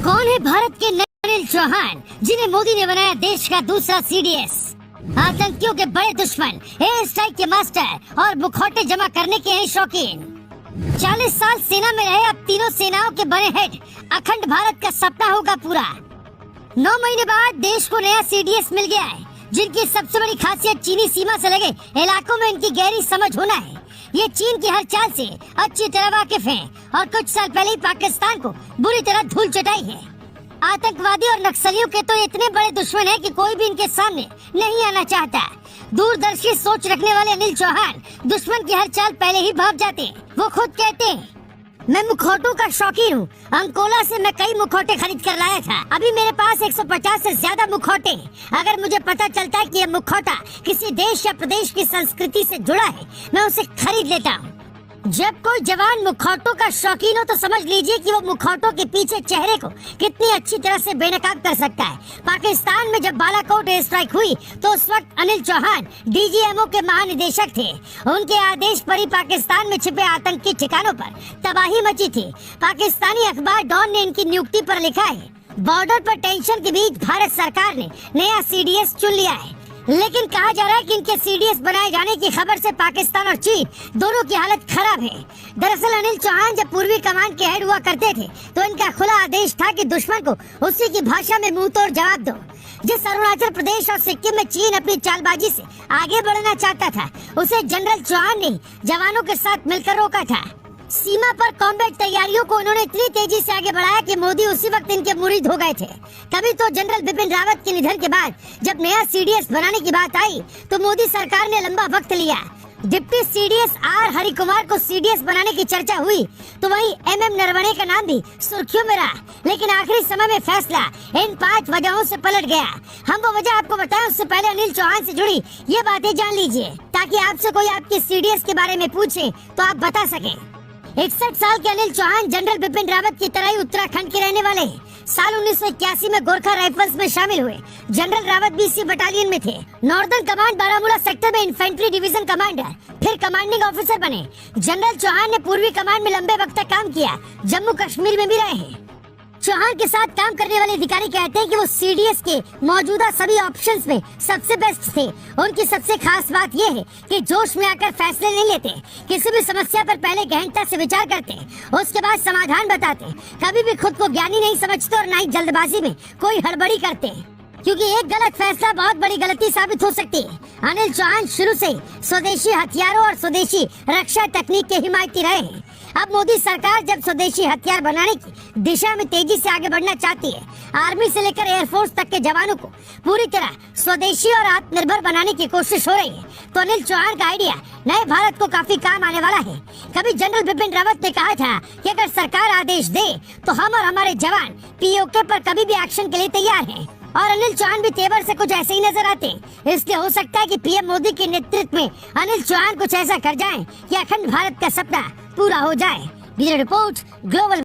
कौन है भारत के नए अनिल चौहान, जिन्हें मोदी ने बनाया देश का दूसरा सीडीएस? आतंकियों के बड़े दुश्मन, एयर स्ट्राइक के मास्टर और मुखौटे जमा करने के हैं शौकीन। 40 साल सेना में रहे, अब तीनों सेनाओं के बड़े हेड। अखंड भारत का सपना होगा पूरा। 9 महीने बाद देश को नया सीडीएस मिल गया है, जिनकी सबसे बड़ी खासियत चीनी सीमा से लगे इलाकों में इनकी गहरी समझ होना है। ये चीन की हर चाल से अच्छी तरह वाकिफ हैं और कुछ साल पहले ही पाकिस्तान को बुरी तरह धूल चटाई है। आतंकवादी और नक्सलियों के तो इतने बड़े दुश्मन हैं कि कोई भी इनके सामने नहीं आना चाहता। दूरदर्शी सोच रखने वाले अनिल चौहान दुश्मन की हर चाल पहले ही भाप जाते हैं। वो खुद कहते हैं, मैं मुखौटों का शौकीन हूँ। अंकोला से मैं कई मुखौटे खरीद कर लाया था। अभी मेरे पास 150 से ज्यादा मुखौटे हैं। अगर मुझे पता चलता है कि ये मुखौटा किसी देश या प्रदेश की संस्कृति से जुड़ा है, मैं उसे खरीद लेता हूँ। जब कोई जवान मुखौटों का शौकीन हो तो समझ लीजिए कि वो मुखौटों के पीछे चेहरे को कितनी अच्छी तरह से बेनकाब कर सकता है। पाकिस्तान में जब बालाकोट एयर स्ट्राइक हुई तो उस वक्त अनिल चौहान डीजीएमओ के महानिदेशक थे। उनके आदेश पर ही पाकिस्तान में छिपे आतंकी ठिकानों पर तबाही मची थी। पाकिस्तानी अखबार डॉन ने इनकी नियुक्ति पर लिखा है, बॉर्डर पर टेंशन के बीच भारत सरकार ने नया सीडीएस चुन लिया है। लेकिन कहा जा रहा है कि इनके सीडीएस बनाए जाने की खबर से पाकिस्तान और चीन दोनों की हालत खराब है। दरअसल अनिल चौहान जब पूर्वी कमान के हेड हुआ करते थे तो इनका खुला आदेश था कि दुश्मन को उसी की भाषा में मुंह तोड़ जवाब दो। जिस अरुणाचल प्रदेश और सिक्किम में चीन अपनी चालबाजी से आगे बढ़ना चाहता था, उसे जनरल चौहान ने जवानों के साथ मिलकर रोका था। सीमा पर कॉम्बैट तैयारियों को उन्होंने इतनी तेजी से आगे बढ़ाया कि मोदी उसी वक्त इनके मुरीद हो गए थे। तभी तो जनरल बिपिन रावत के निधन के बाद जब नया सीडीएस बनाने की बात आई तो मोदी सरकार ने लंबा वक्त लिया। डिप्टी सीडीएस आर हरिकुमार को सीडीएस बनाने की चर्चा हुई तो वहीं एमएम नरवणे का नाम भी सुर्खियों में रहा। लेकिन आखिरी समय में फैसला इन 5 वजहों से पलट गया। हम वो वजह आपको बताएं, उससे पहले अनिल चौहान से जुड़ी ये बातें जान लीजिए, ताकि आपसे कोई आपके सीडीएस के बारे में पूछे तो आप बता सके। 61 साल के अनिल चौहान जनरल बिपिन रावत की तरह ही उत्तराखंड के रहने वाले हैं। साल 1981 में गोरखा राइफल्स में शामिल हुए। जनरल रावत BC बटालियन में थे। नॉर्दर्न कमांड बारामूला सेक्टर में इन्फेंट्री डिवीजन कमांडर, फिर कमांडिंग ऑफिसर बने। जनरल चौहान ने पूर्वी कमांड में लंबे वक्त तक काम किया, जम्मू कश्मीर में भी रहे हैं। चौहान के साथ काम करने वाले अधिकारी कहते हैं कि वो सीडीएस के मौजूदा सभी ऑप्शंस में सबसे बेस्ट थे। उनकी सबसे खास बात ये है कि जोश में आकर फैसले नहीं लेते। किसी भी समस्या पर पहले गहनता से विचार करते हैं, उसके बाद समाधान बताते हैं। कभी भी खुद को ज्ञानी नहीं समझते और ना ही जल्दबाजी में कोई हड़बड़ी करते हैं, क्योंकि एक गलत फैसला बहुत बड़ी गलती साबित हो सकती है। अनिल चौहान शुरू से स्वदेशी हथियारों और स्वदेशी रक्षा तकनीक के हिमायती रहे हैं। अब मोदी सरकार जब स्वदेशी हथियार बनाने की दिशा में तेजी से आगे बढ़ना चाहती है, आर्मी से लेकर एयरफोर्स तक के जवानों को पूरी तरह स्वदेशी और आत्मनिर्भर बनाने की कोशिश हो रही है, तो अनिल चौहान का आइडिया नए भारत को काफी काम आने वाला है। कभी जनरल बिपिन रावत ने कहा था कि अगर सरकार आदेश दे तो हम और हमारे जवान पीओके पर कभी भी एक्शन के लिए तैयार हैं। और अनिल चौहान भी तेवर से कुछ ऐसे ही नजर आते हैं। इसलिए हो सकता है कि पीएम मोदी के नेतृत्व में अनिल चौहान कुछ ऐसा कर जाएं कि अखंड भारत का सपना पूरा हो जाए। Bureau report, global.